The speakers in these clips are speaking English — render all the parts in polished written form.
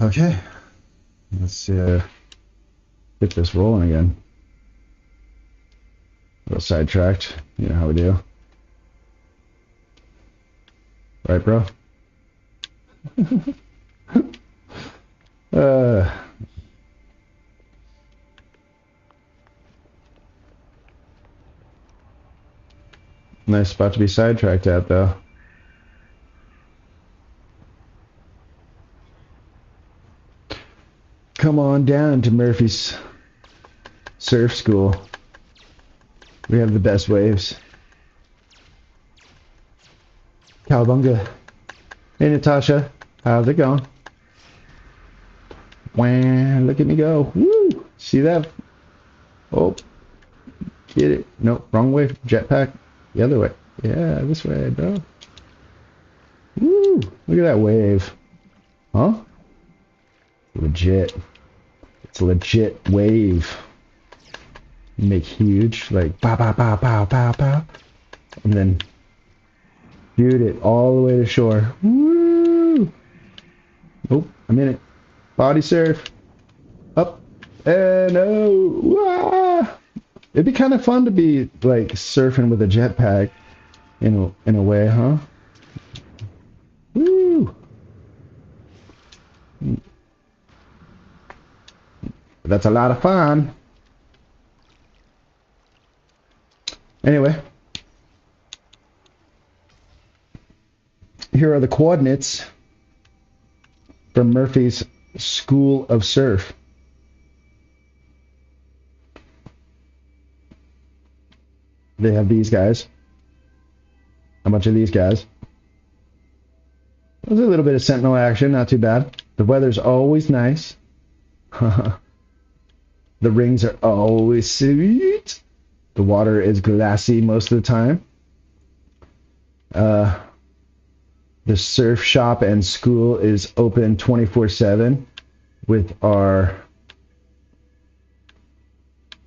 Okay, let's get this rolling again. A little sidetracked, you know how we do. Right, bro? uh, nice spot to be sidetracked at, though. Come on down to Murphy's surf school. We have the best waves. Cowabunga. Hey, Natasha. How's it going? Wow, look at me go. Woo! See that? Oh, get it. Nope, wrong way. Jetpack. The other way. Yeah, this way, bro. Woo! Look at that wave. Huh? Legit. It's a legit wave. Make huge, like pow, pow, pow, pow, pow, pow. And then shoot it all the way to shore. Woo! Oh, I'm in it. Body surf. Up. And oh. Wah! It'd be kind of fun to be like surfing with a jetpack in a way, huh? Woo! That's a lot of fun. Anyway, here are the coordinates from Murphy's School of Surf. They have these guys. A bunch of these guys. There's a little bit of sentinel action, not too bad. The weather's always nice. The rings are always sweet. The water is glassy most of the time. The surf shop and school is open 24/7 with our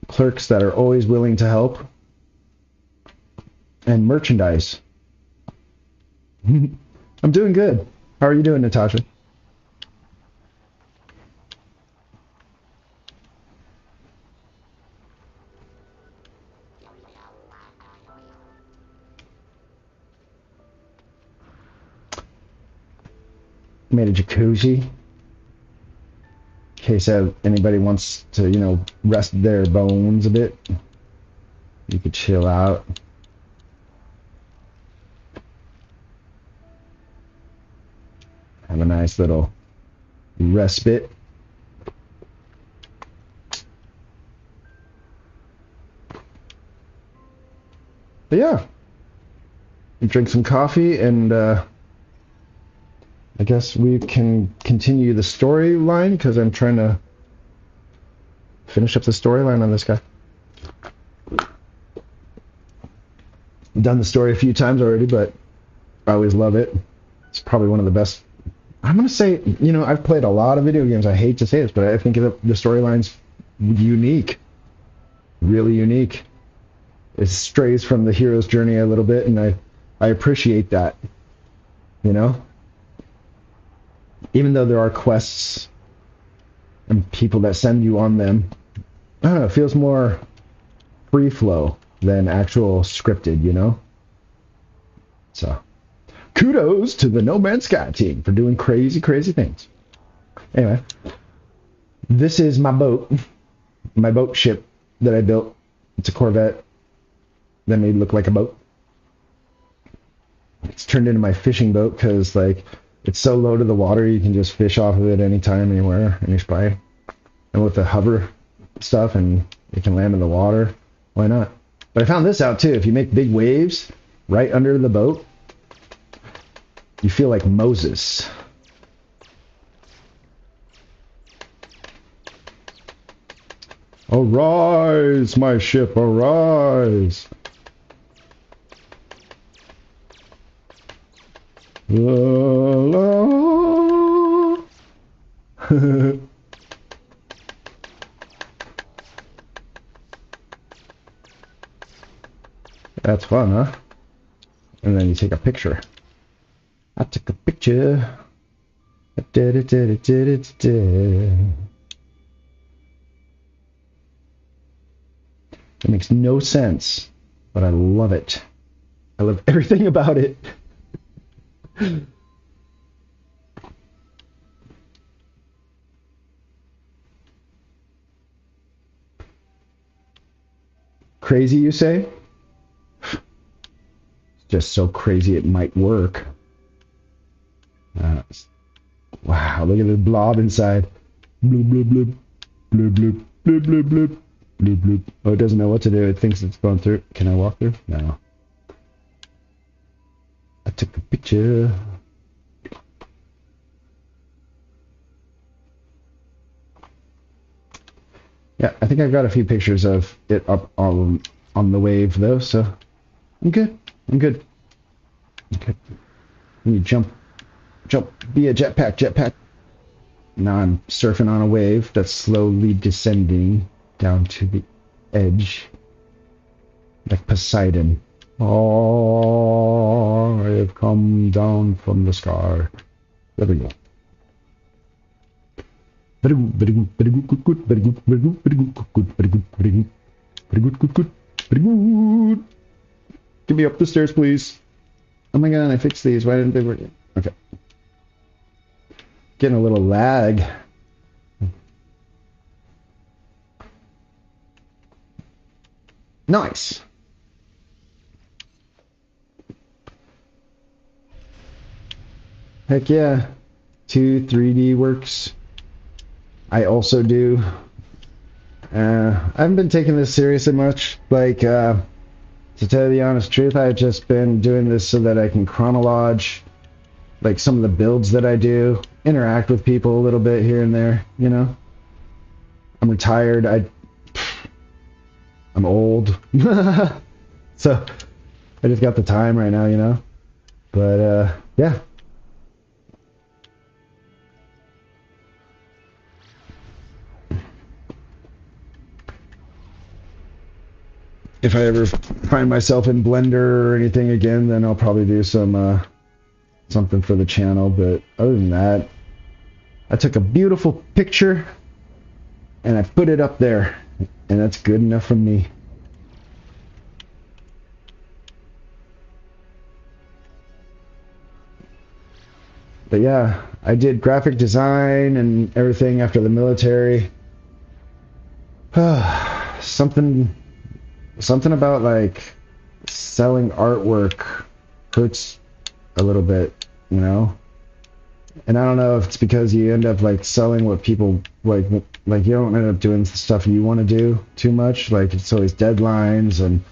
clerks that are always willing to help. And merchandise. I'm doing good. How are you doing, Natasha? Made a jacuzzi in case anybody wants to, you know, rest their bones a bit. You could chill out. Have a nice little respite. But yeah, drink some coffee and I guess we can continue the storyline because I'm trying to finish up the storyline on this guy. I've done the story a few times already, but I always love it. It's probably one of the best. I'm going to say, you know, I've played a lot of video games. I hate to say this, but I think the storyline's unique. Really unique. It strays from the hero's journey a little bit, and I appreciate that. You know? Even though there are quests and people that send you on them, I don't know, it feels more free flow than actual scripted, you know? So, kudos to the No Man's Sky team for doing crazy, crazy things. Anyway, this is my boat ship that I built. It's a Corvette that made it look like a boat. It's turned into my fishing boat because, like, it's so low to the water, you can just fish off of it anytime, anywhere, any spot. And with the hover stuff, and it can land in the water, why not? But I found this out too. If you make big waves right under the boat, you feel like Moses. Arise, my ship, arise. La, la. That's fun, huh? And then you take a picture. I took a picture. It makes no sense, but I love it. I love everything about it. Crazy, you say? Just so crazy it might work. Wow, look at the blob inside. Bloop, bloop, bloop. Bloop, bloop, bloop, bloop, bloop. Bloop, bloop. Oh, it doesn't know what to do. It thinks it's going through. Can I walk through? No. I took a picture. Yeah, I think I've got a few pictures of it up on the wave, though, so I'm good. I'm good. Okay. Let me jump. Be a jetpack. Now I'm surfing on a wave that's slowly descending down to the edge. Like Poseidon. Oh, I have come down from the sky. There we go. Very good, very good, very good, good, good, very good, very good, very good, good, very good, very good, very good, good, good, very good. Get me up the stairs, please. Oh my god, I fixed these. Why didn't they work? Okay. Getting a little lag. Nice. Heck yeah. 3D works. I also do. I haven't been taking this seriously much. Like, to tell you the honest truth, I've just been doing this so that I can chronologe, like, some of the builds that I do, interact with people a little bit here and there, you know? I'm retired. I'm old. So, I just got the time right now, you know? But, yeah. If I ever find myself in Blender or anything again, then I'll probably do some something for the channel. But other than that, I took a beautiful picture and I put it up there, and that's good enough for me. But yeah, I did graphic design and everything after the military. Something about like selling artwork hurts a little bit, you know? And I don't know if it's because you end up like selling what people like you don't end up doing the stuff you want to do too much. Like it's always deadlines and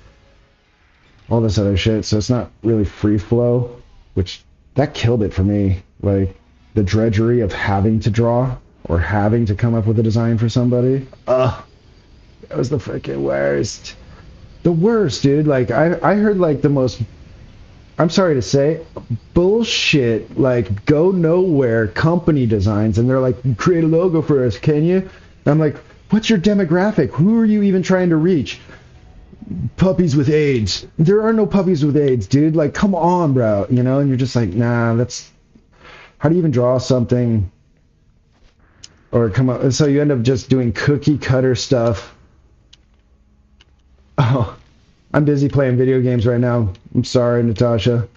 all this other shit. So it's not really free flow, which that killed it for me. Like the drudgery of having to draw or having to come up with a design for somebody. Ugh, that was the freaking worst. The worst, dude. Like I heard like the most, I'm sorry to say, bullshit, like go nowhere company designs, and they're like, create a logo for us, can you? And I'm like, what's your demographic? Who are you even trying to reach? Puppies with AIDS. There are no puppies with AIDS, dude. Like, come on, bro. You know, and you're just like, nah, that's, how do you even draw something or come up? So you end up just doing cookie cutter stuff. Oh, I'm busy playing video games right now. I'm sorry, Natasha.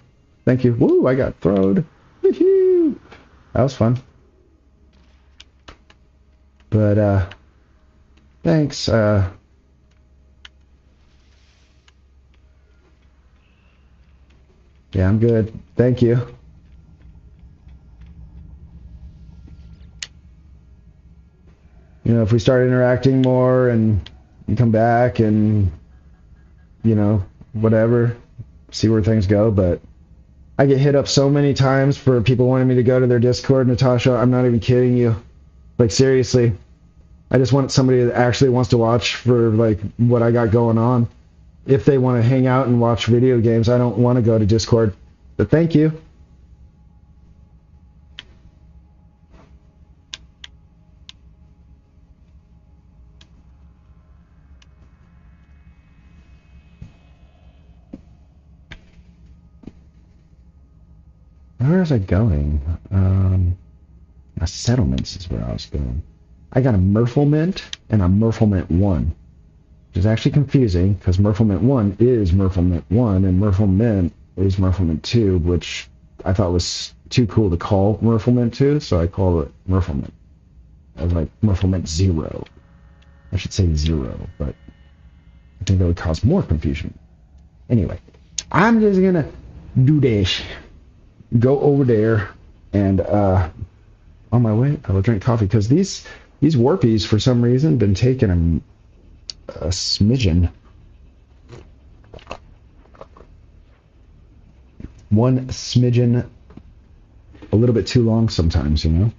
Thank you. Woo, I got throwed. Woo-hoo. That was fun. But, thanks. Yeah, I'm good. Thank you. You know, if we start interacting more and you come back and, you know, whatever, see where things go. But I get hit up so many times for people wanting me to go to their Discord, Natasha. I'm not even kidding you. Like, seriously. I just want somebody that actually wants to watch for, like, what I got going on. If they want to hang out and watch video games, I don't want to go to Discord. But thank you. Where is it going? settlements is where I was going. I got a Merfolment and a Merfolment 1. Which is actually confusing, because Merfolment 1 is Merfolment 1, and Merfolment is Merfolment 2, which I thought was too cool to call Merfolment 2, so I call it Merfolment. I was like, Merfolment 0. I should say 0, but I think that would cause more confusion. Anyway, I'm just gonna do this. Go over there, and on my way, I will drink coffee, because these Warpies, for some reason, been taking a smidgen. One smidgen a little bit too long sometimes, you know?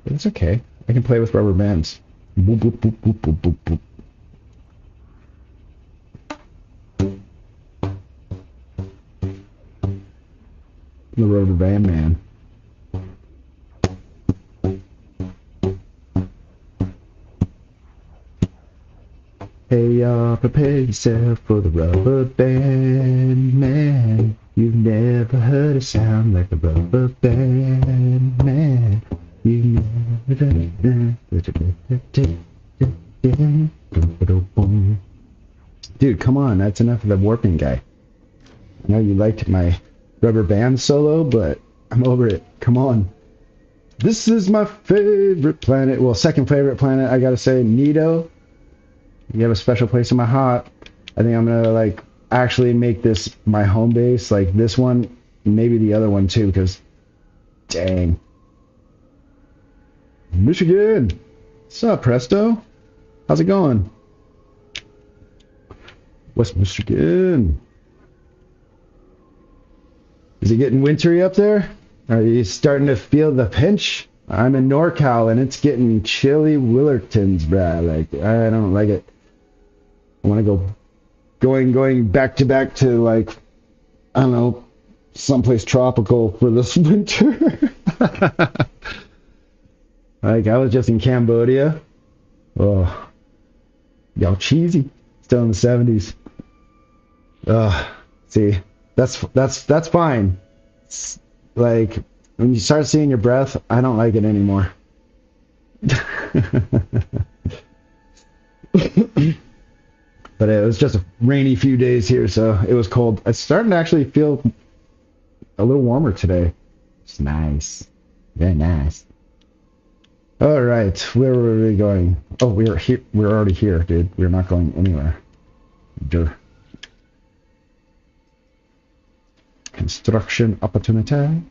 But it's okay. I can play with rubber bands. Boop, boop, boop, boop, boop, boop, boop. The rubber band man. Hey, prepare yourself for the rubber band man. You've never heard a sound like a rubber band man. You've never Dude, come on, that's enough of the warping guy. I know you liked my rubber band solo, but I'm over it. Come on. This is my favorite planet. Well, second favorite planet, I gotta say, Nito. You have a special place in my heart. I think I'm gonna like actually make this my home base, like this one, maybe the other one too, because dang. Michigan! What's up, Presto? How's it going? West Michigan. Is it getting wintry up there? Are you starting to feel the pinch? I'm in NorCal and it's getting chilly Willertons, bruh. Like, I don't like it. I want to going back to like, I don't know, someplace tropical for this winter. Like, I was just in Cambodia. Oh, y'all cheesy. Still in the 70s. See, that's fine. It's like, when you start seeing your breath, I don't like it anymore. But it was just a rainy few days here, so it was cold. It's starting to actually feel a little warmer today. It's nice. Very nice. All right, where were we going? Oh, we're here. We're already here, dude. We're not going anywhere. Construction opportunity.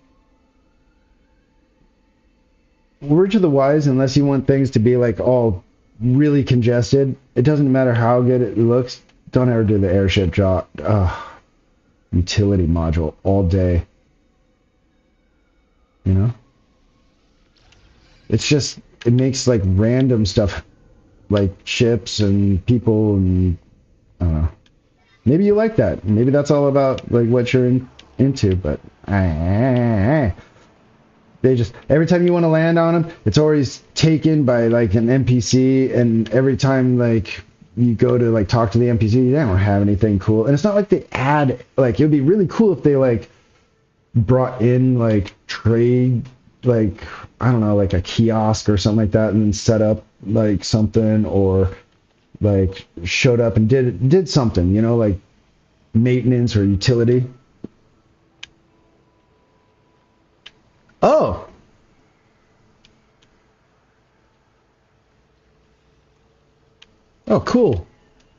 Word to the wise, unless you want things to be like all really congested, it doesn't matter how good it looks. Don't ever do the airship job. Utility module all day. You know? It's just, it makes like random stuff, like ships and people, and I don't know. Maybe you like that. Maybe that's all about like what you're into, but they just, every time you want to land on them, it's always taken by like an NPC, and every time like you go to like talk to the NPC, they don't have anything cool. And it's not like they add, like, it would be really cool if they like brought in like trade, like, I don't know, like a kiosk or something like that, and set up like something, or like showed up and did something, you know, like maintenance or utility. Oh. Oh, cool.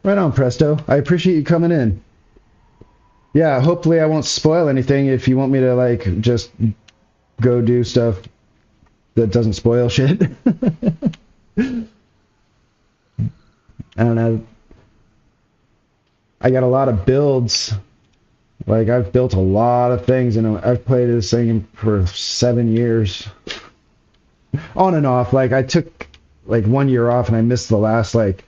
Right on, Presto. I appreciate you coming in. Yeah, hopefully I won't spoil anything if you want me to, like, just go do stuff that doesn't spoil shit. I don't know. I got a lot of builds. Like, I've built a lot of things, and I've played this thing for 7 years. On and off. Like, I took, like, 1 year off, and I missed the last, like,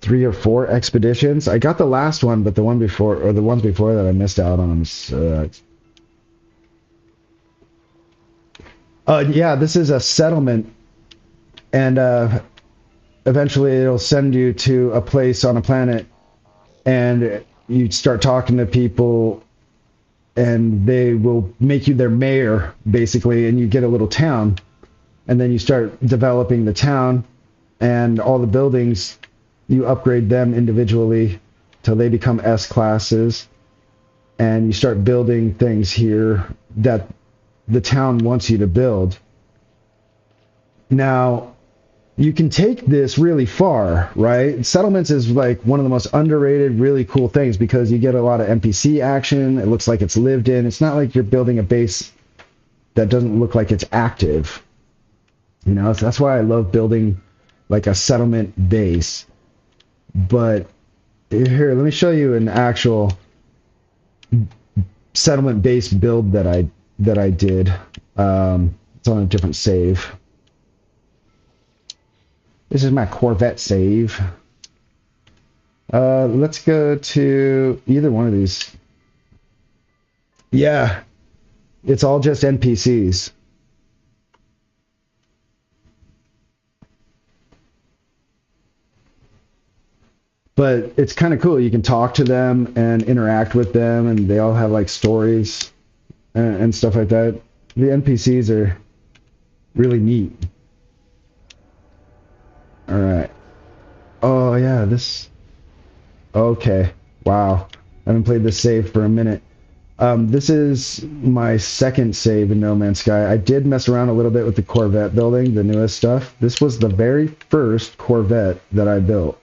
3 or 4 expeditions. I got the last one, but the one before, or the ones before that, I missed out on them. Yeah, this is a settlement, and eventually it'll send you to a place on a planet, and you start talking to people and they will make you their mayor, basically, and you get a little town. And then you start developing the town, and all the buildings, you upgrade them individually till they become S classes, and you start building things here that the town wants you to build. Now, you can take this really far, right? Settlements is like one of the most underrated, really cool things because you get a lot of NPC action. It looks like it's lived in. It's not like you're building a base that doesn't look like it's active. You know, so that's why I love building like a settlement base. But here, let me show you an actual settlement base build that I did. It's on a different save. This is my Corvette save. Let's go to either one of these. Yeah, it's all just NPCs. But it's kind of cool. You can talk to them and interact with them, and they all have like stories and stuff like that. The NPCs are really neat. All right. Oh yeah, this. Okay. Wow. I haven't played this save for a minute. This is my second save in No Man's Sky. I did mess around a little bit with the Corvette building, the newest stuff. This was the very first Corvette that I built.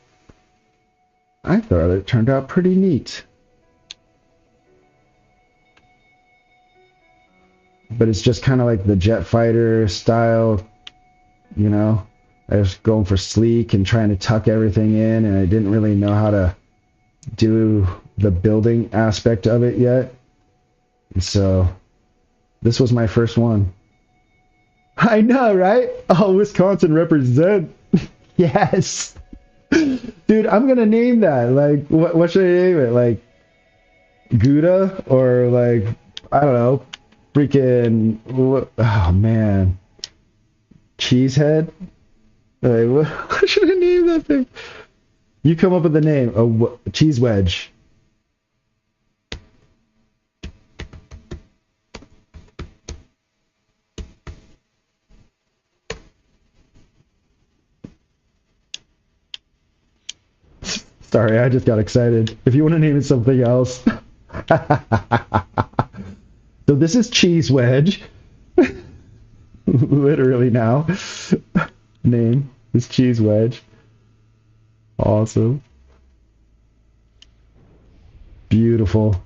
I thought it turned out pretty neat. But it's just kind of like the jet fighter style, you know. I was going for sleek and trying to tuck everything in, and I didn't really know how to do the building aspect of it yet. And so this was my first one. I know, right? Oh, Wisconsin represent. Yes. Dude, I'm gonna name that. Like, what should I name it? Like, Gouda? Or like, I don't know, freaking, oh man, Cheesehead? Like, what should I name that thing? You come up with the name. A cheese wedge. Sorry, I just got excited. If you want to name it something else. So this is Cheese Wedge. Literally now. Name is Cheese Wedge. Awesome. Beautiful.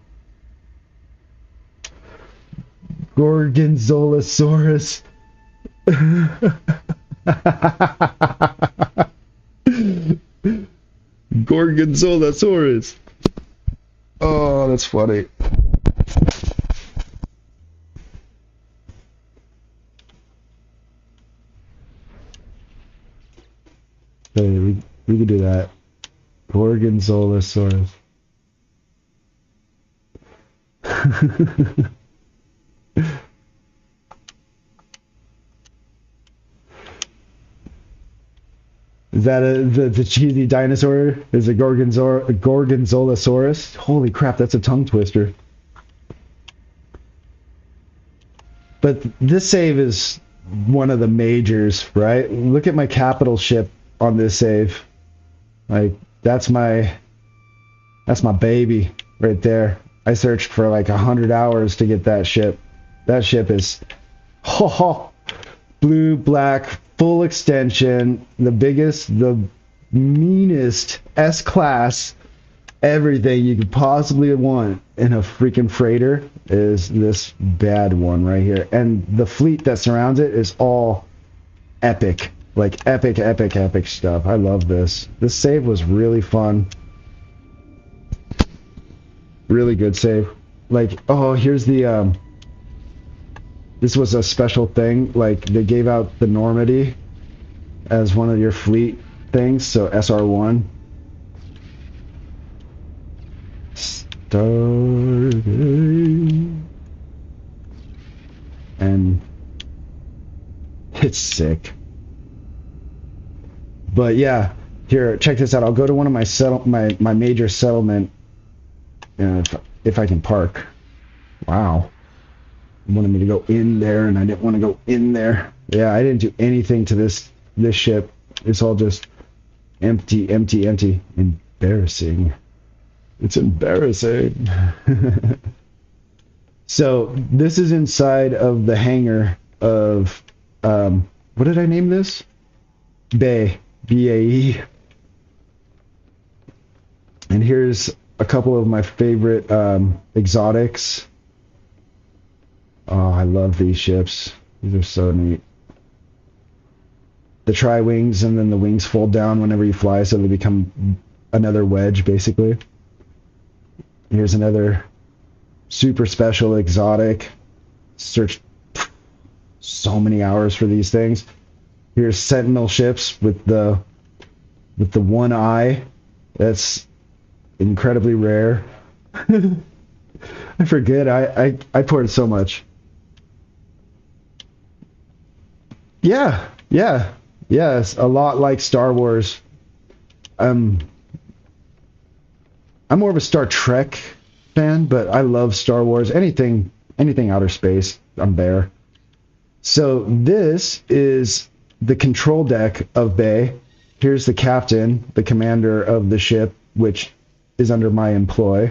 Gorgonzolasaurus. Gorgonzolasaurus. Oh, that's funny. Hey, we could do that. Gorgonzolasaurus. Is that the cheesy dinosaur? Is a Gorgonzolasaurus? Holy crap, that's a tongue twister. But this save is one of the majors, right? Look at my capital ship on this save. Like, that's my baby right there. I searched for like 100 hours to get that ship. That ship is blue, black, full extension, the biggest, the meanest S-class, everything you could possibly want in a freaking freighter is this bad one right here. And the fleet that surrounds it is all epic. Like epic, epic, epic stuff. I love this. This save was really fun. Really good save. Like, oh, here's the, this was a special thing. Like, they gave out the Normandy as one of your fleet things, so SR1. Starting. And it's sick. But yeah, here, check this out. I'll go to one of my my major settlement, if I can park. Wow. It wanted me to go in there, and I didn't want to go in there. Yeah, I didn't do anything to this ship. It's all just empty, empty, empty. Embarrassing. It's embarrassing. So this is inside of the hangar of what did I name this? Bay. BAE. And here's a couple of my favorite exotics. Oh, I love these ships. These are so neat. The tri-wings, and then the wings fold down whenever you fly, so they become another wedge, basically. Here's another super special exotic. Searched so many hours for these things. Here's sentinel ships with the one eye. That's incredibly rare. I forget. I poured so much. Yeah, yeah, yes. A lot like Star Wars. I'm more of a Star Trek fan, but I love Star Wars. Anything outer space, I'm there. So this is the control deck of Bay. Here's the captain, the commander of the ship, which is under my employ.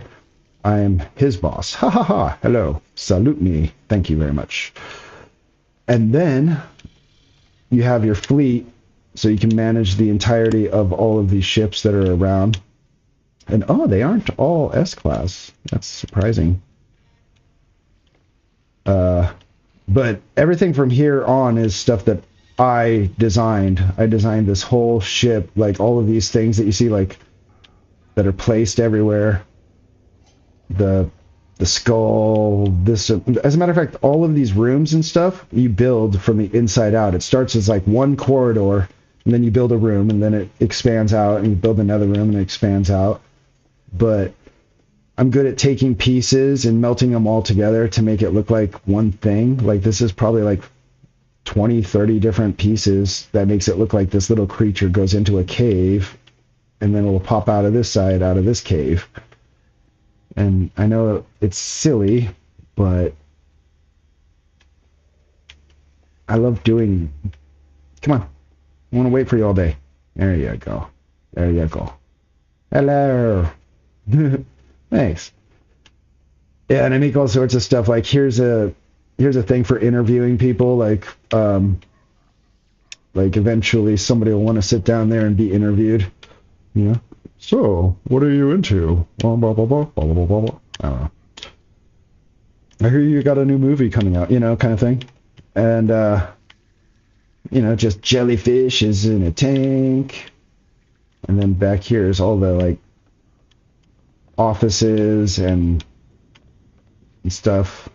I am his boss. Ha ha ha. Hello. Salute me. Thank you very much. And then you have your fleet, so you can manage the entirety of all of these ships that are around. And oh, they aren't all S-class. That's surprising. But everything from here on is stuff that I designed. I designed this whole ship, like all of these things that you see, like that are placed everywhere. The skull, this, as a matter of fact, all of these rooms and stuff you build from the inside out. It starts as like one corridor, and then you build a room, and then it expands out, and you build another room, and it expands out. But I'm good at taking pieces and melting them all together to make it look like one thing. Like this is probably like 20, 30 different pieces that makes it look like this little creature goes into a cave, and then it will pop out of this side, out of this cave. And I know it's silly, but I love doing... Come on. I want to wait for you all day. There you go. There you go. Hello. Thanks. Yeah, and I make all sorts of stuff. Like here's a thing for interviewing people. Like eventually somebody will want to sit down there and be interviewed. Yeah. So, what are you into? Blah, blah, blah, blah, blah, blah, blah, blah. I don't know. I hear you got a new movie coming out, kind of thing. And, just jellyfishes in a tank. And then back here is all the, like, offices and stuff.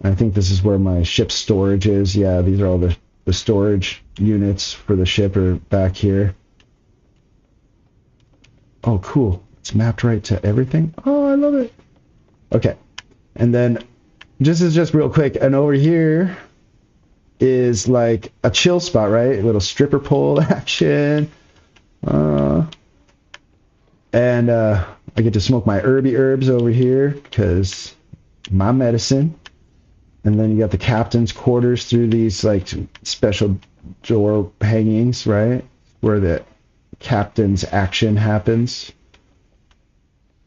And I think this is where my ship storage is. Yeah, these are all the storage units for the ship are back here. Oh, cool. It's mapped right to everything. Oh, I love it. Okay. And then, just real quick, and over here is like a chill spot, right? A little stripper pole action. And I get to smoke my herby herbs over here, because my medicine. And then you got the captain's quarters through these, like, special door hangings, right? Where the captain's action happens.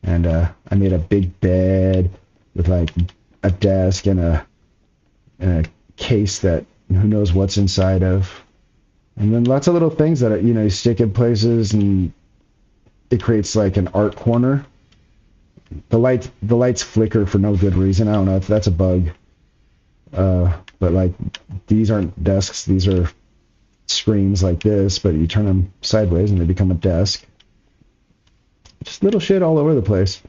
And I made a big bed with like a desk and a case that who knows what's inside of, and then lots of little things that you stick in places, and it creates like an art corner. The lights flicker for no good reason. I don't know if that's a bug, but like these aren't desks, these are screens like this, but you turn them sideways and they become a desk. Just little shit all over the place.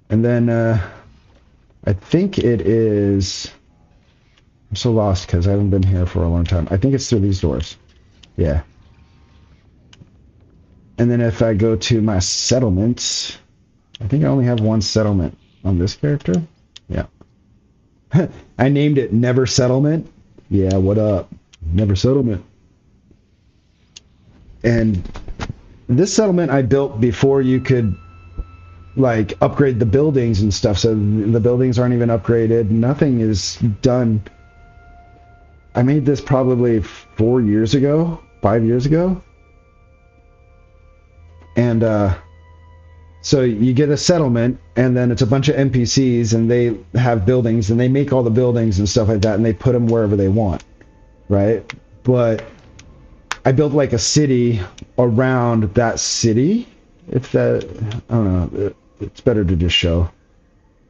And then I think it is... I'm so lost because I haven't been here for a long time. I think it's through these doors. Yeah. And then if I go to my settlements, I think I only have one settlement on this character. Yeah. I named it Never Settlement. Yeah, what up? Never Settlement. And this settlement I built before you could like upgrade the buildings and stuff. So the buildings aren't even upgraded. Nothing is done. I made this probably 4 years ago, 5 years ago. And so you get a settlement, and then it's a bunch of NPCs, and they have buildings, and they make all the buildings and stuff like that, and they put them wherever they want, right? But I built like a city around that city. If that, I don't know, it's better to just show.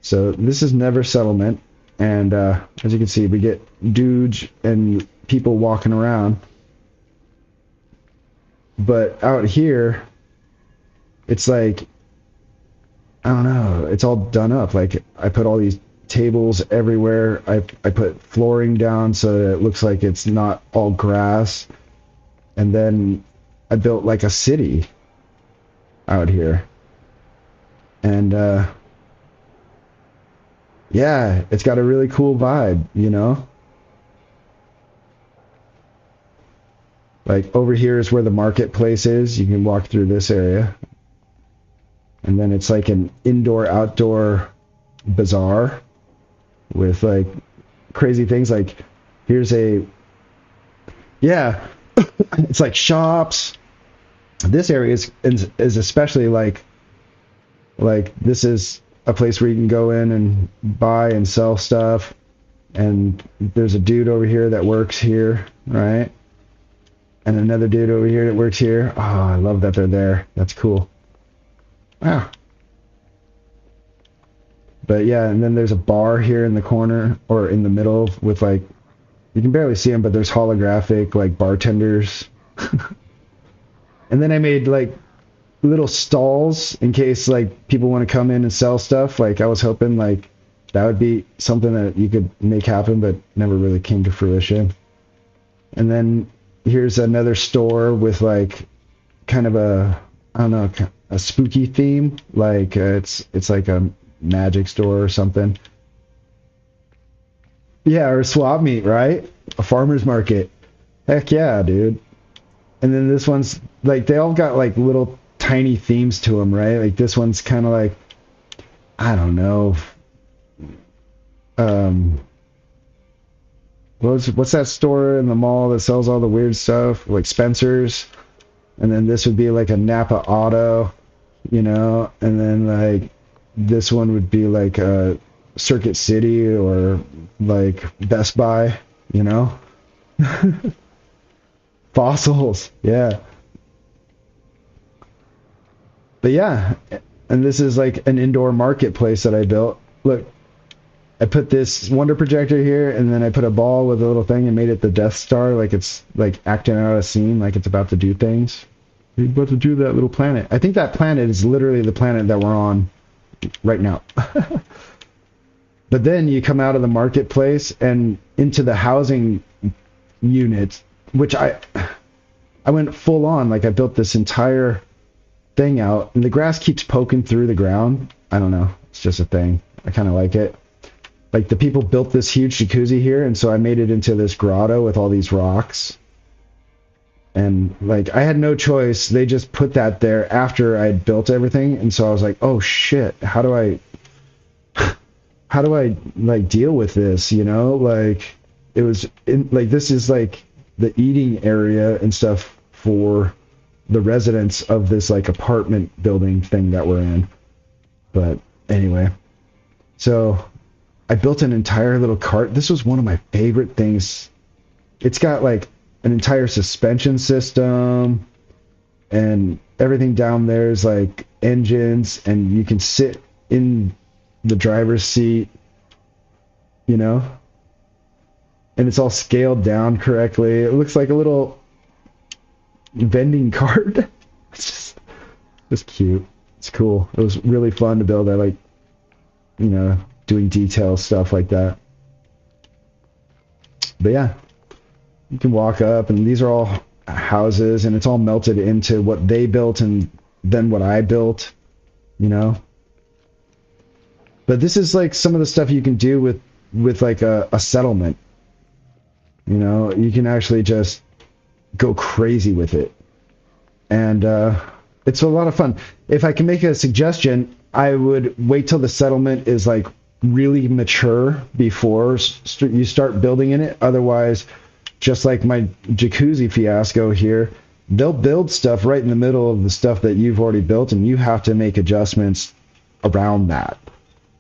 So this is Never Settlement, and as you can see, we get dudes and people walking around. But out here, it's like, I don't know, it's all done up. Like, I put all these tables everywhere. I put flooring down so that it looks like it's not all grass. And then I built like a city out here. And yeah, it's got a really cool vibe, you know? Like, over here is where the marketplace is. You can walk through this area. And then it's like an indoor-outdoor bazaar with like crazy things. Like, here's a, yeah, it's like shops. This area is especially like this is a place where you can go in and buy and sell stuff. And there's a dude over here that works here, right? And another dude over here that works here. Oh, I love that they're there. That's cool. Wow. But yeah, and then there's a bar here in the corner, or in the middle, with like, you can barely see them, but there's holographic like bartenders. And then I made like little stalls in case like people want to come in and sell stuff. Like, I was hoping like that would be something that you could make happen, but never really came to fruition. And then here's another store with like kind of a, I don't know, a spooky theme. Like it's like a magic store or something. Yeah, or a swap meet, right? A farmer's market. Heck yeah, dude. And then this one's like, they all got like little tiny themes to them, right? Like this one's kind of like, I don't know. What's that store in the mall that sells all the weird stuff? Like Spencer's. And then this would be like a Napa Auto, you know? And then like this one would be like a Circuit City or like Best Buy, you know? Fossils, yeah. But yeah, and this is like an indoor marketplace that I built. Look, I put this wonder projector here, and then I put a ball with a little thing and made it the Death Star, like it's like acting out a scene, like it's about to do things. You're about to do that little planet. I think that planet is literally the planet that we're on right now. But then you come out of the marketplace and into the housing unit, which I went full on. Like, I built this entire thing out, and the grass keeps poking through the ground. I don't know. It's just a thing. I kind of like it. Like, the people built this huge jacuzzi here, and so I made it into this grotto with all these rocks. And, like, I had no choice. They just put that there after I'd built everything, and so I was like, oh, shit, how do I, like, deal with this, you know? Like, it was, like, this is, like, the eating area and stuff for the residents of this, like, apartment building thing that we're in. But, anyway. So, I built an entire little cart. This was one of my favorite things. It's got, like, an entire suspension system, and everything down there is like engines, and you can sit in the driver's seat, you know, and it's all scaled down correctly. It looks like a little vending cart. It's cute. It's cool. It was really fun to build. I like, you know, doing detail stuff like that. But yeah, you can walk up, and these are all houses, and it's all melted into what they built and then what I built, you know. But this is like some of the stuff you can do with like a settlement. You know, you can actually just go crazy with it. And it's a lot of fun. If I can make a suggestion, I would wait till the settlement is like really mature before you start building in it. Otherwise, just like my jacuzzi fiasco here, they'll build stuff right in the middle of the stuff that you've already built, and you have to make adjustments around that.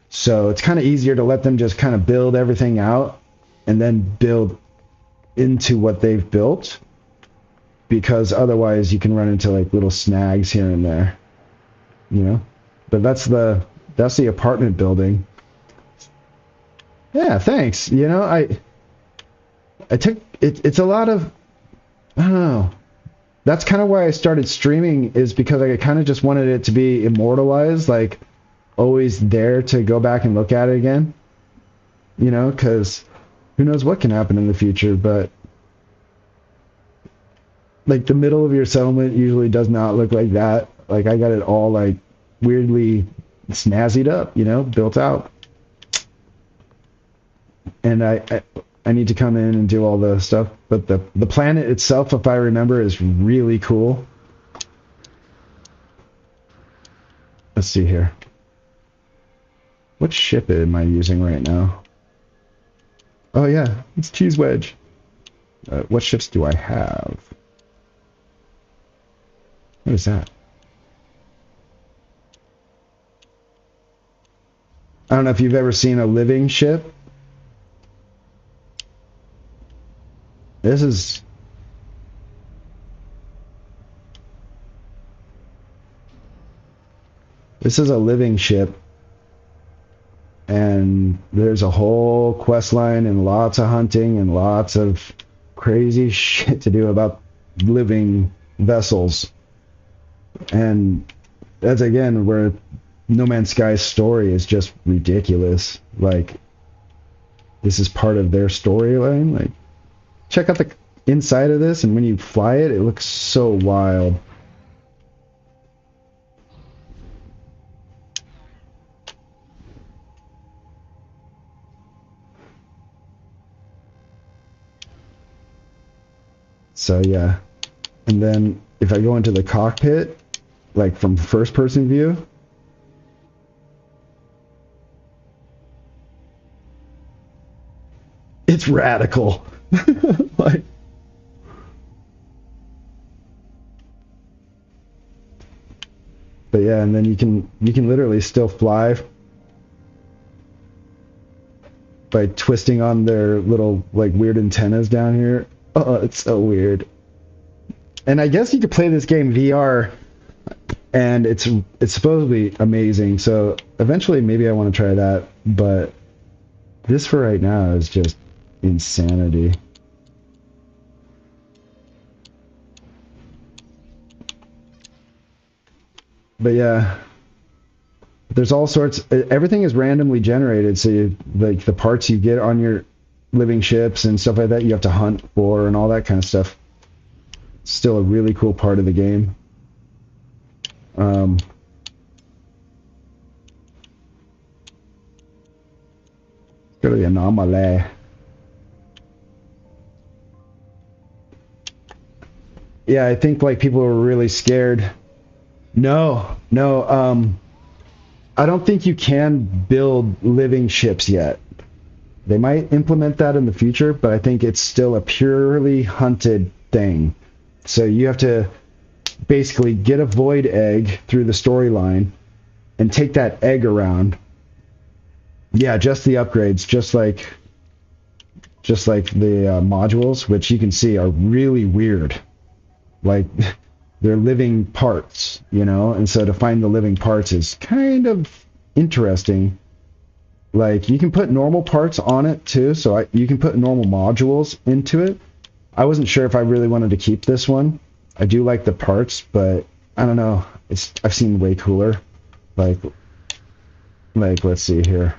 So it's kind of easier to let them just kind of build everything out and then build into what they've built, because otherwise you can run into like little snags here and there, you know. But that's the apartment building. Yeah, thanks. You know, I took it. It's a lot of, I don't know. That's kind of why I started streaming, is because I kind of just wanted it to be immortalized, like always there to go back and look at it again. You know, because who knows what can happen in the future, but like the middle of your settlement usually does not look like that. Like I got it all like weirdly snazzied up, you know, built out. And I need to come in and do all the stuff, but the planet itself, if I remember, is really cool. Let's see here. What ship am I using right now? Oh yeah, it's Cheese Wedge. What ships do I have? What is that? I don't know if you've ever seen a living ship. This is a living ship, and there's a whole quest line and lots of hunting and lots of crazy shit to do about living vessels. And that's again where No Man's Sky's story is just ridiculous. Like, this is part of their storyline. Like, check out the inside of this, and when you fly it, it looks so wild. So yeah. And then if I go into the cockpit, like from first person view, it's radical. Like, but yeah, and then you can literally still fly by twisting on their little like weird antennas down here. Oh, it's so weird. And I guess you could play this game VR, and it's supposedly amazing. So eventually maybe I want to try that, but this for right now is just insanity. But yeah, there's all sorts. Everything is randomly generated, so you, like the parts you get on your living ships and stuff like that, you have to hunt for and all that kind of stuff. It's still a really cool part of the game. Go to the anomaly. Yeah, I think like people were really scared. No, I don't think you can build living ships yet. They might implement that in the future, but I think it's still a purely hunted thing. So you have to basically get a void egg through the storyline and take that egg around. Yeah, just the upgrades, just like the modules, which you can see are really weird. Like, they're living parts, you know? And so to find the living parts is kind of interesting. Like, you can put normal parts on it, too, so you can put normal modules into it. I wasn't sure if I really wanted to keep this one. I do like the parts, but I don't know. I've seen way cooler. Like let's see here.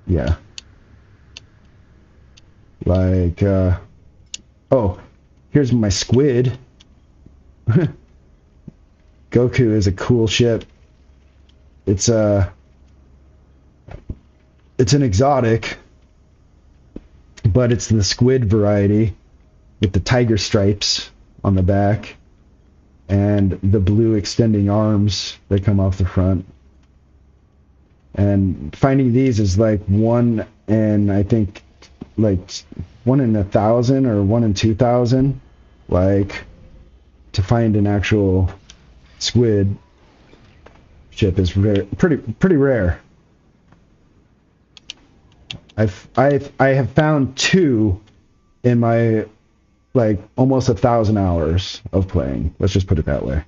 Yeah. Like, oh, here's my squid. Goku is a cool ship. It's an exotic, but it's the squid variety with the tiger stripes on the back. and the blue extending arms that come off the front. And finding these is like one in, I think, like 1 in 1,000 or 1 in 2,000, like, to find an actual squid ship is pretty rare. I have found 2 in my like almost 1,000 hours of playing. Let's just put it that way.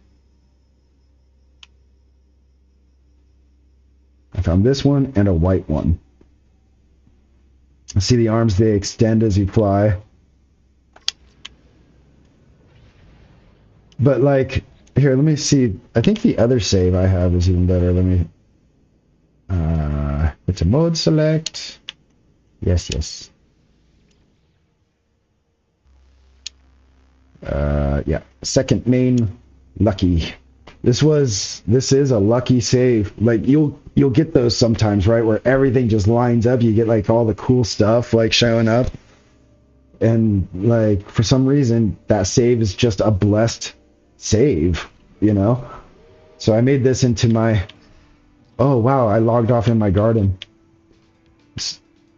I found this one and a white one. See the arms, they extend as you fly. But like, here, let me see. I think the other save I have is even better. Let me, it's a mode select. Yes. Yeah, second main, lucky. This is a lucky save. Like you'll get those sometimes, right? Where everything just lines up. You get like all the cool stuff like showing up. And like for some reason that save is just a blessed save, you know? So I made this into my, oh wow, I logged off in my garden.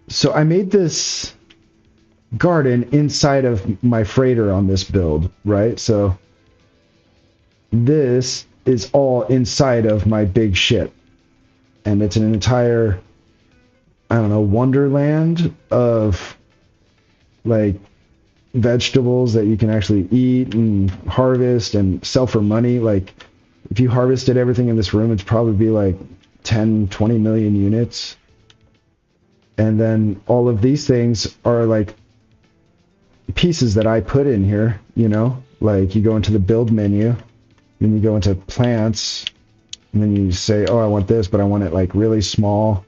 So I made this garden inside of my freighter on this build, right? So this is all inside of my big ship. And it's an entire, I don't know, wonderland of like vegetables that you can actually eat and harvest and sell for money. Like if you harvested everything in this room, it'd probably be like 10, 20 million units. And then all of these things are like pieces that I put in here, you know, like you go into the build menu, then you go into plants, and then you say, oh, I want this, but I want it like really small.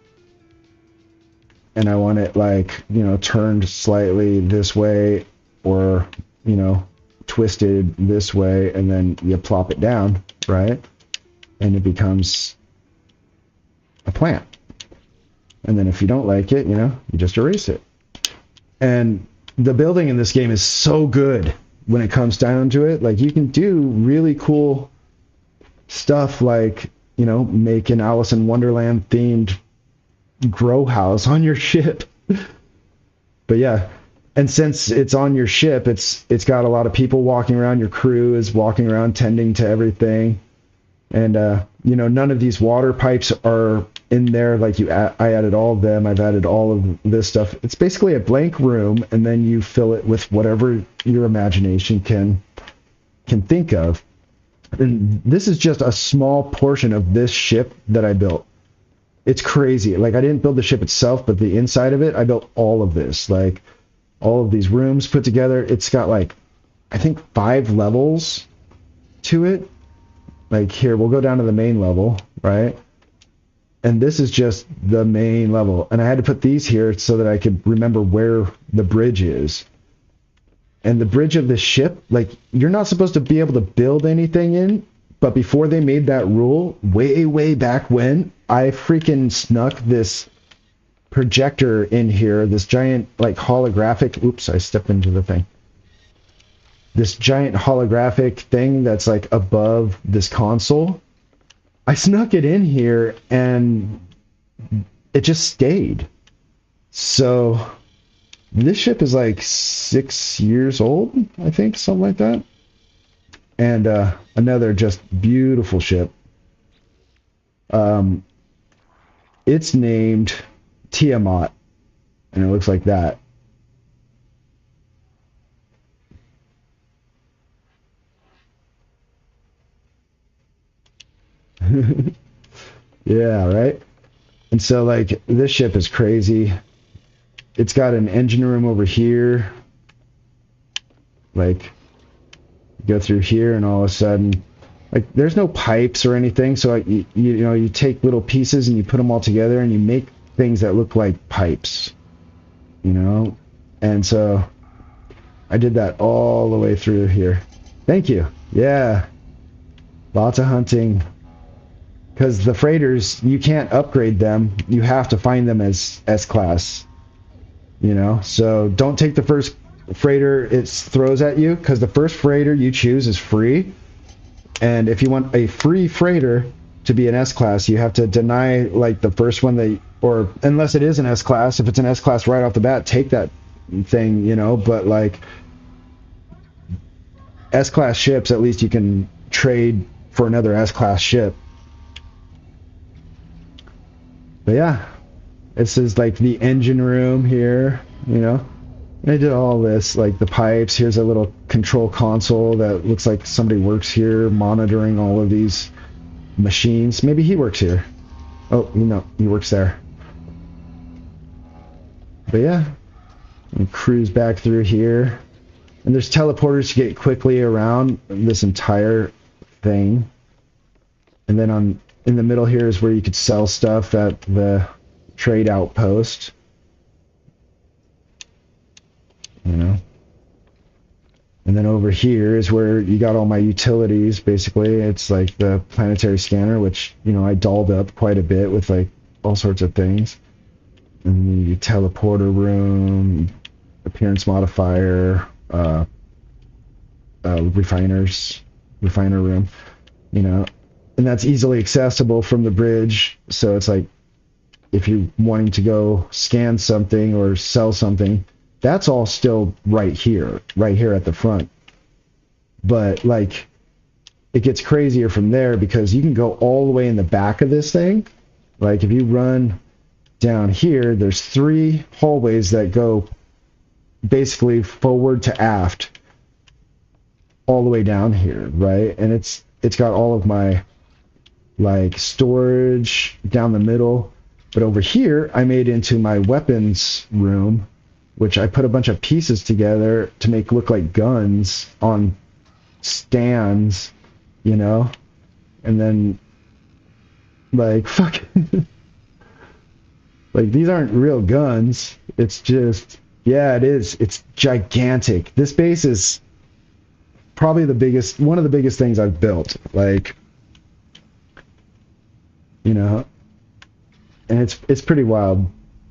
And I want it like, you know, turned slightly this way or, you know, twisted this way, and then you plop it down, right? And it becomes a plant. And then if you don't like it, you know, you just erase it. And the building in this game is so good when it comes down to it. Like you can do really cool stuff like, you know, make an Alice in Wonderland themed grow house on your ship. But yeah, and since it's on your ship, it's got a lot of people walking around. Your crew is walking around tending to everything. And you know, none of these water pipes are in there. Like I added all of them. I've added all of this stuff. It's basically a blank room, and then you fill it with whatever your imagination can think of. And this is just a small portion of this ship that I built. It's crazy. Like I didn't build the ship itself, but the inside of it, I built all of this. Like all of these rooms put together. It's got like, I think 5 levels to it. Like here, we'll go down to the main level, right? And this is just the main level. And I had to put these here so that I could remember where the bridge is. And the bridge of the ship, like, you're not supposed to be able to build anything in, but before they made that rule, way back when, I freaking snuck this projector in here, this giant, like, holographic, oops, I stepped into the thing. This giant holographic thing that's, like, above this console. I snuck it in here, and it just stayed. So this ship is like 6 years old, I think, something like that. And another just beautiful ship. It's named Tiamat, and it looks like that. Yeah, right? And so, like, this ship is crazy. It's got an engine room over here. Like, go through here, and all of a sudden, like, there's no pipes or anything, so like, you know, you take little pieces and you put them all together, and you make things that look like pipes, you know? And so, I did that all the way through here. Thank you. Yeah. Lots of hunting. Because the freighters, you can't upgrade them. You have to find them as S-class. You know? So don't take the first freighter it throws at you, because the first freighter you choose is free. And if you want a free freighter to be an S-Class, you have to deny, like, the first one or unless it is an S-Class, if it's an S-Class right off the bat, take that thing, you know, but, like, S-Class ships, at least you can trade for another S-Class ship. But yeah, this is, like, the engine room here, you know. And I did all this, like the pipes. Here's a little control console that looks like somebody works here monitoring all of these machines. Maybe he works here. Oh, you know, he works there. But yeah, and cruise back through here. And there's teleporters to get quickly around this entire thing. And then in the middle here is where you could sell stuff at the trade outpost. You know. And then over here is where you got all my utilities, basically. It's like the planetary scanner, which, you know, I dolled up quite a bit with, like, all sorts of things. And the teleporter room, appearance modifier, refiner room, you know. And that's easily accessible from the bridge, so it's like, if you're wanting to go scan something or sell something, that's all still right here at the front. But, like, it gets crazier from there because you can go all the way in the back of this thing. Like, if you run down here, there's 3 hallways that go basically forward to aft all the way down here, right? And it's got all of my, like, storage down the middle. But over here, I made into my weapons room, which I put a bunch of pieces together to make look like guns on stands, you know? And then, like, fucking... like, these aren't real guns. It's just... Yeah, it is. It's gigantic. This base is probably one of the biggest things I've built. Like, you know, and it's pretty wild.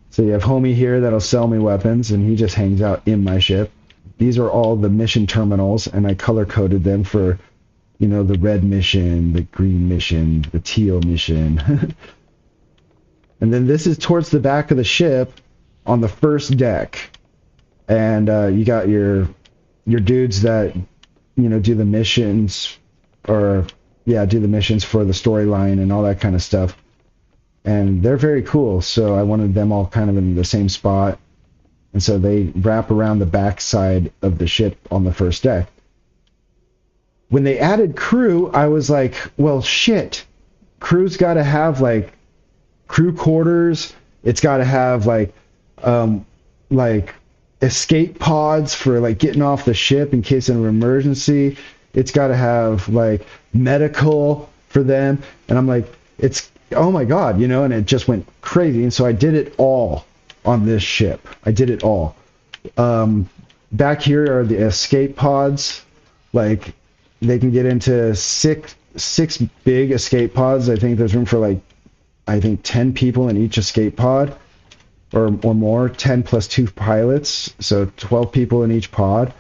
So you have homie here that'll sell me weapons, and he just hangs out in my ship. These are all the mission terminals, and I color-coded them for, you know, the red mission, the green mission, the teal mission. And then this is towards the back of the ship on the first deck. And you got your dudes that, you know, do the missions, or, yeah, do the missions for the storyline and all that kind of stuff. And they're very cool, so I wanted them all kind of in the same spot. And so they wrap around the back side of the ship on the first deck. When they added crew, I was like, well, shit. Crew's got to have, like, crew quarters. It's got to have, like escape pods for, like, getting off the ship in case of an emergency. It's got to have, like, medical for them. And I'm like, oh my god, you know, and it just went crazy. And so I did it all on this ship. I did it all. Back here are the escape pods. Like, they can get into six big escape pods. I think there's room for, like, 10 people in each escape pod, or more. 10 plus 2 pilots, so 12 people in each pod.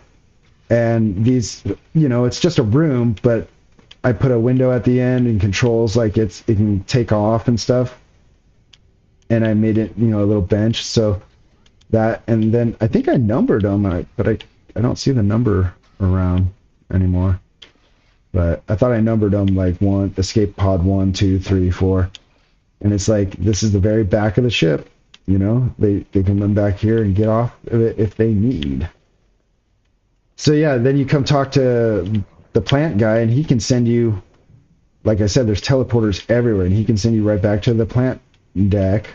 And these, you know, it's just a room, but I put a window at the end and controls, like, it can take off and stuff. And I made it, you know, a little bench, so that, and then I think I numbered them, but I don't see the number around anymore. But I thought I numbered them, like, escape pod 1, 2, 3, 4. And it's like, this is the very back of the ship, you know? They can run back here and get off of it if they need. So yeah, then you come talk to the plant guy, and he can send you, like I said, there's teleporters everywhere, and he can send you right back to the plant deck,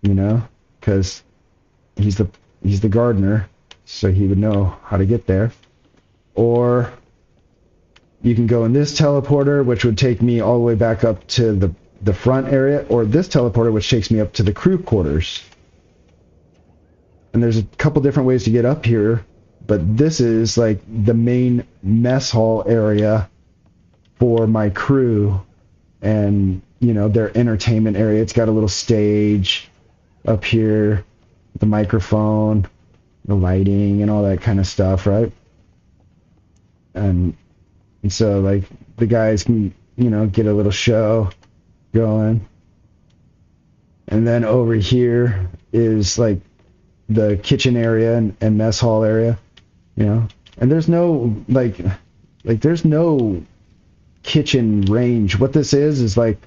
you know? Because he's the gardener, so he would know how to get there. Or you can go in this teleporter, which would take me all the way back up to the front area, or this teleporter, which takes me up to the crew quarters. And there's a couple different ways to get up here, but this is, like, the main mess hall area for my crew, and, you know, their entertainment area. It's got a little stage up here, the microphone, the lighting, and all that kind of stuff, right? And so, like, the guys can, you know, get a little show going. And then over here is like the kitchen area and mess hall area, you know. And there's no like there's no kitchen range. What this is like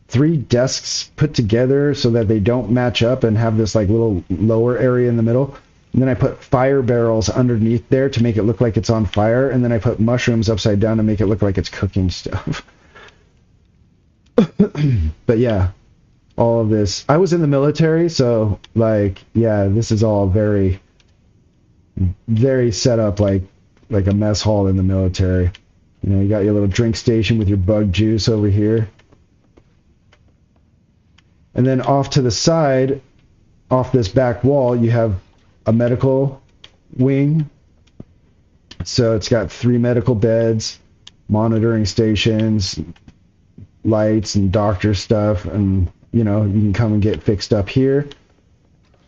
3 desks put together so that they don't match up and have this like little lower area in the middle. And then I put fire barrels underneath there to make it look like it's on fire. And then I put mushrooms upside down to make it look like it's cooking stuff. But yeah, all of this. I was in the military, so like, yeah, this is all very, very set up like a mess hall in the military. You know, you got your little drink station with your bug juice over here. And then off to the side, off this back wall, you have a medical wing. So it's got 3 medical beds, monitoring stations, lights and doctor stuff, and you know, you can come and get fixed up here.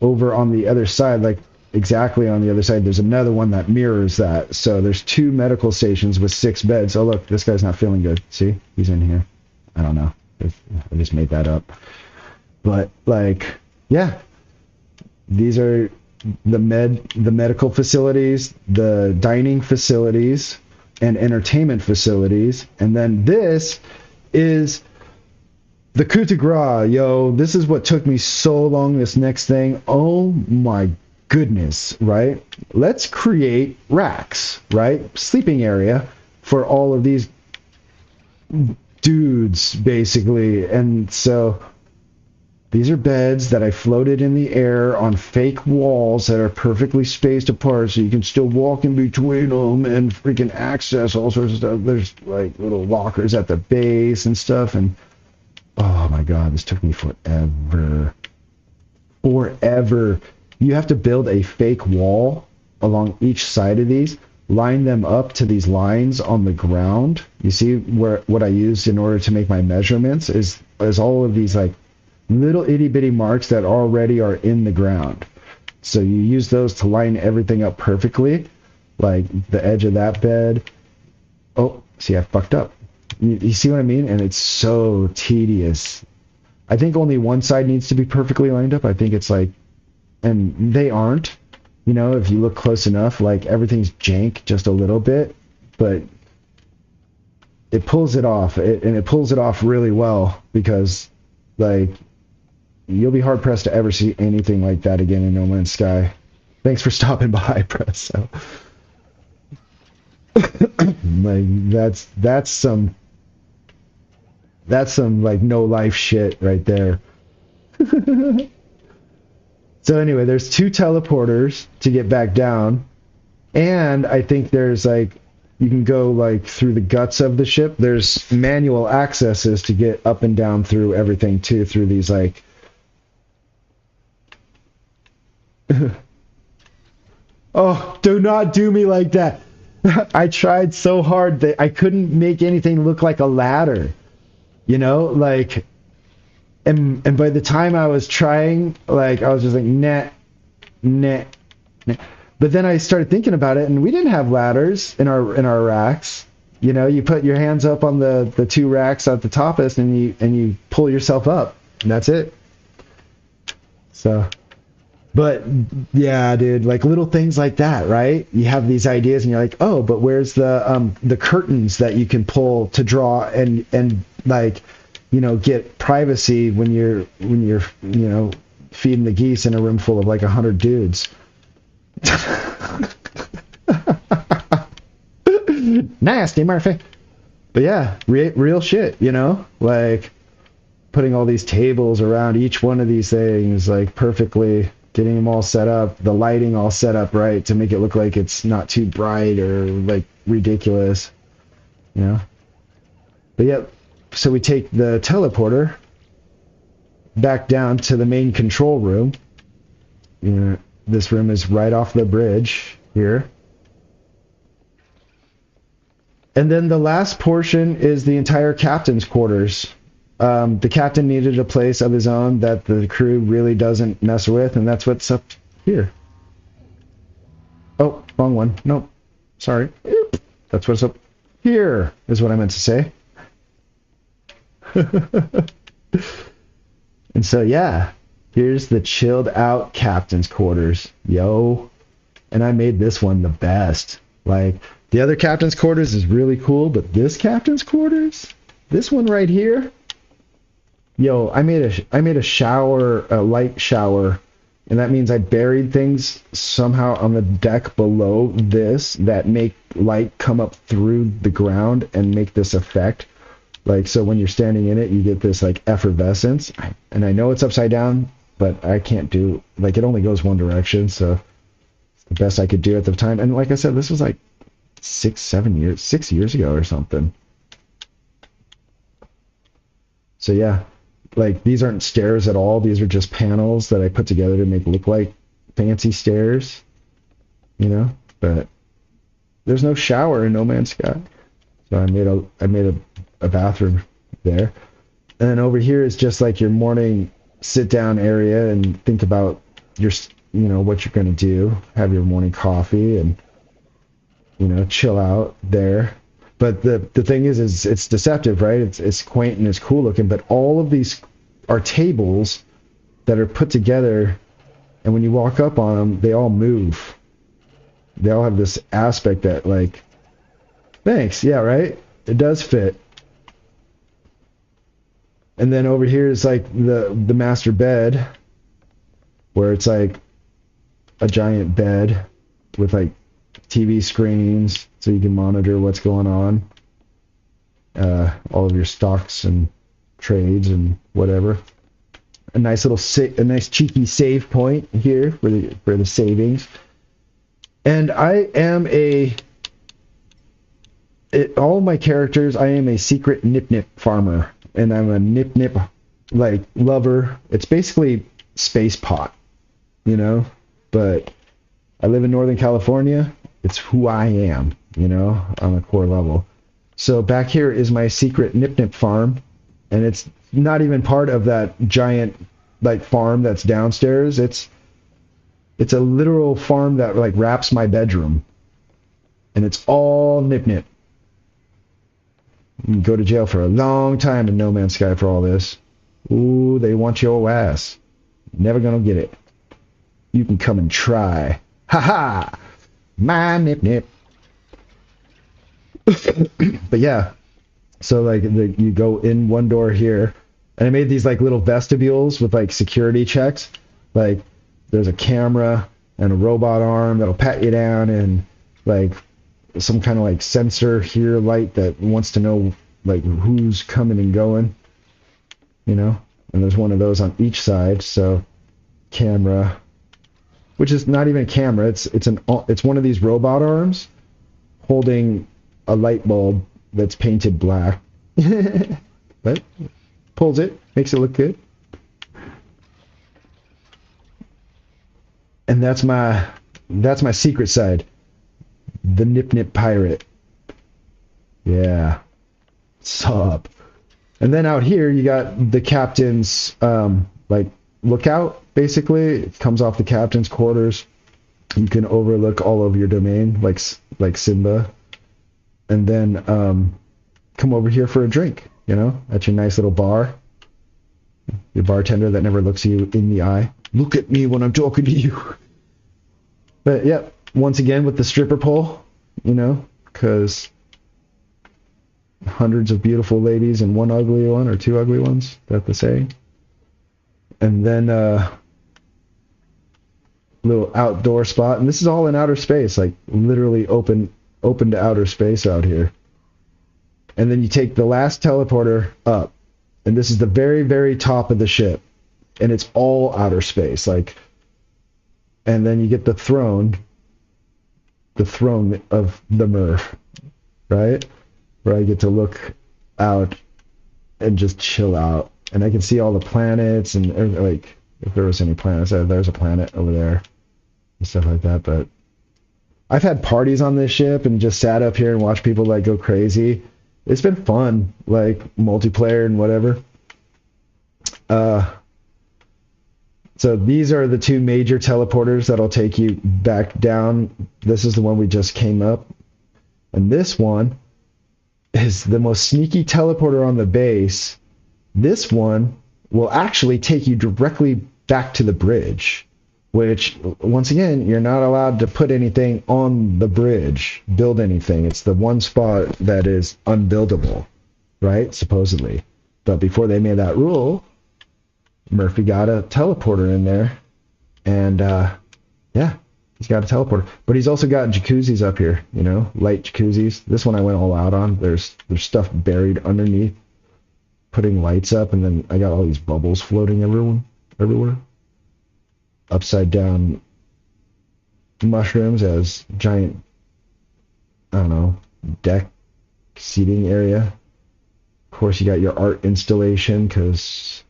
Over on the other side, like exactly on the other side, there's another one that mirrors that. So there's 2 medical stations with 6 beds. Oh look, this guy's not feeling good. See? He's in here. I don't know. I just made that up. But like, yeah. These are the medical facilities, the dining facilities, and entertainment facilities. And then this is the coup de grace, yo. This is what took me so long, this next thing. Oh my goodness, right? Let's create racks, right? Sleeping area for all of these dudes, basically. And so these are beds that I floated in the air on fake walls that are perfectly spaced apart so you can still walk in between them and freaking access all sorts of stuff. There's like little lockers at the base and stuff, and oh my god, this took me forever. Forever. You have to build a fake wall along each side of these, line them up to these lines on the ground. You see what I used in order to make my measurements is all of these like little itty bitty marks that already are in the ground. So you use those to line everything up perfectly, like the edge of that bed. Oh, see, I fucked up. You see what I mean? And it's so tedious. I think only one side needs to be perfectly lined up. I think it's like, and they aren't. You know, if you look close enough, like everything's jank just a little bit, but it pulls it off, and it pulls it off really well because, like, you'll be hard pressed to ever see anything like that again in No Man's Sky. Thanks for stopping by, Presso. Like that's some like no life shit right there. So anyway, there's 2 teleporters to get back down, and I think there's like you can go like through the guts of the ship. There's manual accesses to get up and down through everything too, through these like oh, do not do me like that. I tried so hard that I couldn't make anything look like a ladder. You know, like, and by the time I was trying, like, I was just like, nah. But then I started thinking about it, and we didn't have ladders in our racks. You know, you put your hands up on the 2 racks at the toppest, and you pull yourself up, and that's it. So, but yeah, dude, like little things like that, right? You have these ideas, and you're like, oh, but where's the curtains that you can pull to draw and like, you know, get privacy when you're you know, feeding the geese in a room full of like 100 dudes. Nasty, Murphy. But yeah, real shit, you know, like putting all these tables around each one of these things, like perfectly, getting them all set up, the lighting all set up right to make it look like it's not too bright or like ridiculous, you know. But yeah, so we take the teleporter back down to the main control room. You know, this room is right off the bridge here. And then the last portion is the entire captain's quarters. The captain needed a place of his own that the crew really doesn't mess with, and that's what's up here. Oh, wrong one. Nope. Sorry. That's what's up. here is what I meant to say. And so, yeah, here's the chilled out captain's quarters. Yo. And I made this one the best. Like, the other captain's quarters is really cool, but this captain's quarters, this one right here, yo, I made a shower, a light shower, and that means I buried things somehow on the deck below this that make light come up through the ground and make this effect. Like, so when you're standing in it, you get this, like, effervescence. And I know it's upside down, but I can't do, like, it only goes one direction, so it's the best I could do at the time. And like I said, this was, like, 6 years ago or something. So, yeah, like, these aren't stairs at all. These are just panels that I put together to make look like fancy stairs, you know? But there's no shower in No Man's Sky. So I made a bathroom there. And then over here is just like your morning sit down area and think about your, you know, what you're going to do, have your morning coffee and, you know, chill out there. But the thing is it's deceptive, right? It's quaint and it's cool looking, but all of these are tables that are put together, and when you walk up on them, they all move. They all have this aspect that, like, thanks, yeah, right? It does fit. And then over here is like the master bed, where it's like a giant bed with like TV screens so you can monitor what's going on, all of your stocks and trades and whatever. A nice cheeky save point here for the savings. And I am all my characters, I am a secret nip farmer, and I'm a nip like lover. It's basically space pot, you know, but I live in Northern California. It's who I am, you know, on a core level. So back here is my secret nip farm, and it's not even part of that giant like farm that's downstairs. It's a literal farm that like wraps my bedroom, and it's all nip. You can go to jail for a long time in No Man's Sky for all this. Ooh, they want your ass. Never gonna get it. You can come and try. Ha ha! My nip. But yeah, so like you go in one door here, and I made these like little vestibules with like security checks. Like there's a camera and a robot arm that'll pat you down, and like some kind of like sensor here light that wants to know like who's coming and going, you know. And there's one of those on each side. So camera, which is not even a camera. It's one of these robot arms holding a light bulb that's painted black. But pulls it, makes it look good. And that's my secret side. The Nip Pirate. Yeah. Sup. And then out here you got the captain's like lookout, basically. It comes off the captain's quarters. You can overlook all of your domain like Simba. And then come over here for a drink, you know, at your nice little bar. Your bartender that never looks you in the eye. Look at me when I'm talking to you. But yeah, once again with the stripper pole, you know, because hundreds of beautiful ladies and one ugly one or two ugly ones, that's the saying. And then little outdoor spot, and this is all in outer space, like literally open to outer space out here. And then you take the last teleporter up, and this is the very, very top of the ship, and it's all outer space, like. And then you get the throne of the Murph, right? Where I get to look out and just chill out, and I can see all the planets and like if there was any planets, there's a planet over there and stuff like that. But I've had parties on this ship and just sat up here and watched people like go crazy. It's been fun, like multiplayer and whatever. So these are the two major teleporters that'll take you back down. This is the one we just came up. And this one is the most sneaky teleporter on the base. This one will actually take you directly back to the bridge, which, once again, you're not allowed to put anything on the bridge, build anything. It's the one spot that is unbuildable, right? Supposedly. But before they made that rule, Murphy got a teleporter in there, and yeah, he's got a teleporter. But he's also got jacuzzis up here, you know, light jacuzzis. This one I went all out on. There's stuff buried underneath, putting lights up, and then I got all these bubbles floating everywhere. Upside down mushrooms as giant, I don't know, deck seating area. Of course, you got your art installation, because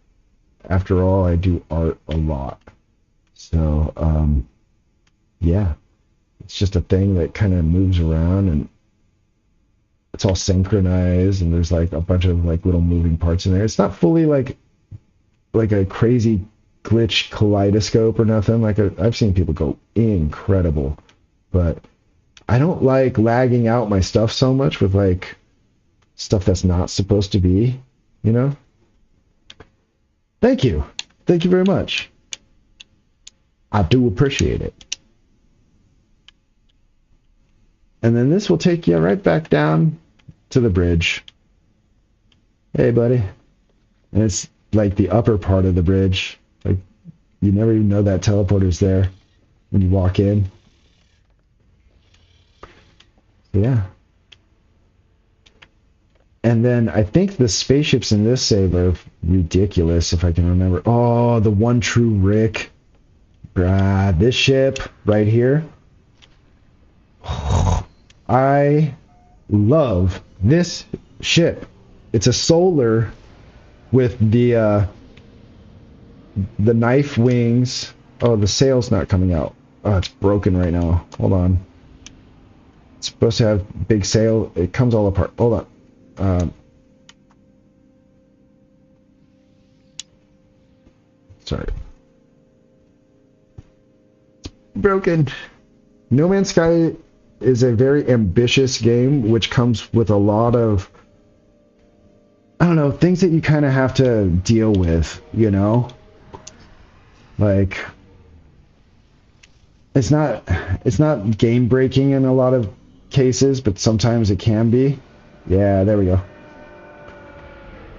after all, I do art a lot. So, yeah, it's just a thing that kind of moves around, and it's all synchronized, and there's like a bunch of like little moving parts in there. It's not fully like a crazy glitch kaleidoscope or nothing. Like I've seen people go incredible, but I don't like lagging out my stuff so much with like stuff that's not supposed to be, you know? Thank you very much. I do appreciate it. And then this will take you right back down to the bridge. Hey, buddy. And it's like the upper part of the bridge. Like, you never even know that teleporter's there when you walk in. So, yeah. And then I think the spaceships in this save are ridiculous, if I can remember. Oh, the one true Rick. Bruh, this ship right here. I love this ship. It's a solar with the knife wings. Oh, the sail's not coming out. Oh, it's broken right now. Hold on. It's supposed to have big sail. It comes all apart. Hold on. Sorry. Broken. No Man's Sky is a very ambitious game, which comes with a lot of, I don't know, things that you kind of have to deal with, you know? Like, it's not game breaking in a lot of cases, but sometimes it can be. Yeah, there we go.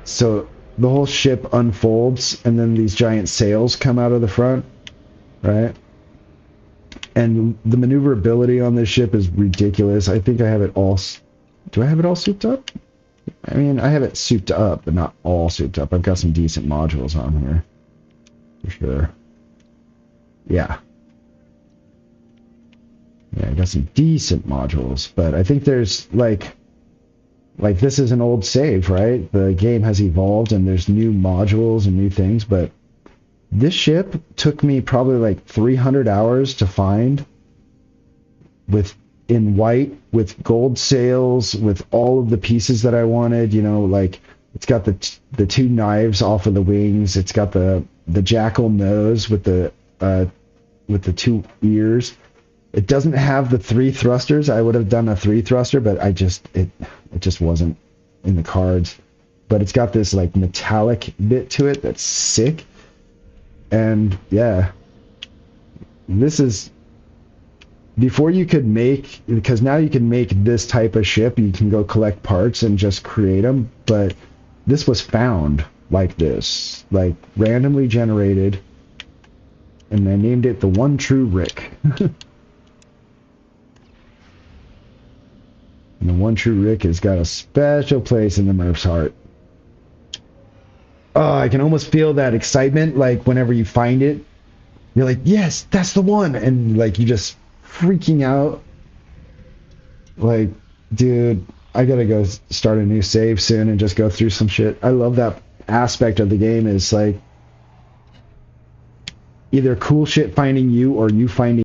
So the whole ship unfolds, and then these giant sails come out of the front, right? And the maneuverability on this ship is ridiculous. I think I have it all... Do I have it all souped up? I mean, I have it souped up, but not all souped up. I've got some decent modules on here. For sure. Yeah. Yeah, I got some decent modules, but I think there's, like this is an old save, right? The game has evolved, and there's new modules and new things, but this ship took me probably like 300 hours to find, in white, with gold sails, with all of the pieces that I wanted. You know, like it's got the two knives off of the wings. It's got the jackal nose with the two ears. It doesn't have the 3 thrusters. I would have done a 3 thruster, but it just wasn't in the cards. But it's got this like metallic bit to it that's sick. And yeah, this is before you could make, because now you can make this type of ship. You can go collect parts and just create them. But this was found like this, like randomly generated, and I named it the One True Rick. And the One True Rick has got a special place in the Murph's heart. Oh, I can almost feel that excitement, like whenever you find it, you're like, yes, that's the one, and like you just freaking out. Like, dude, I gotta go start a new save soon and just go through some shit. I love that aspect of the game. Is like either cool shit finding you or you finding